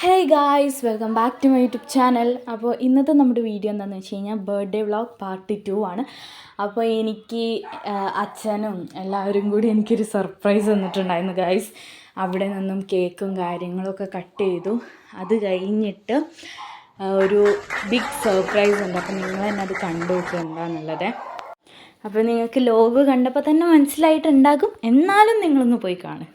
Hey guys, welcome back to my YouTube channel. അപ്പോൾ ഇന്നത്തെ നമ്മുടെ വീഡിയോ എന്താണെന്ന് വെച്ച് കഴിഞ്ഞാൽ ബർത്ത്ഡേ വ്ളോഗ് പാർട്ട് 2 ആണ്. അപ്പോൾ എനിക്ക് അച്ഛനും എല്ലാവരും കൂടി എനിക്കൊരു സർപ്രൈസ് തന്നിട്ടുണ്ടായിരുന്നു ഗായ്സ്. അവിടെ നിന്നും കേക്കും കാര്യങ്ങളൊക്കെ കട്ട് ചെയ്തു. അത് കഴിഞ്ഞിട്ട് ഒരു ബിഗ് സർപ്രൈസ് ഉണ്ട്. അപ്പോൾ നിങ്ങൾ തന്നെ അത് കണ്ടു നോക്കുക എന്താണെന്നുള്ളത്. അപ്പോൾ നിങ്ങൾക്ക് ലോഗോ കണ്ടപ്പോൾ തന്നെ മനസ്സിലായിട്ടുണ്ടാകും, എന്നാലും നിങ്ങളൊന്ന് പോയി കാണും.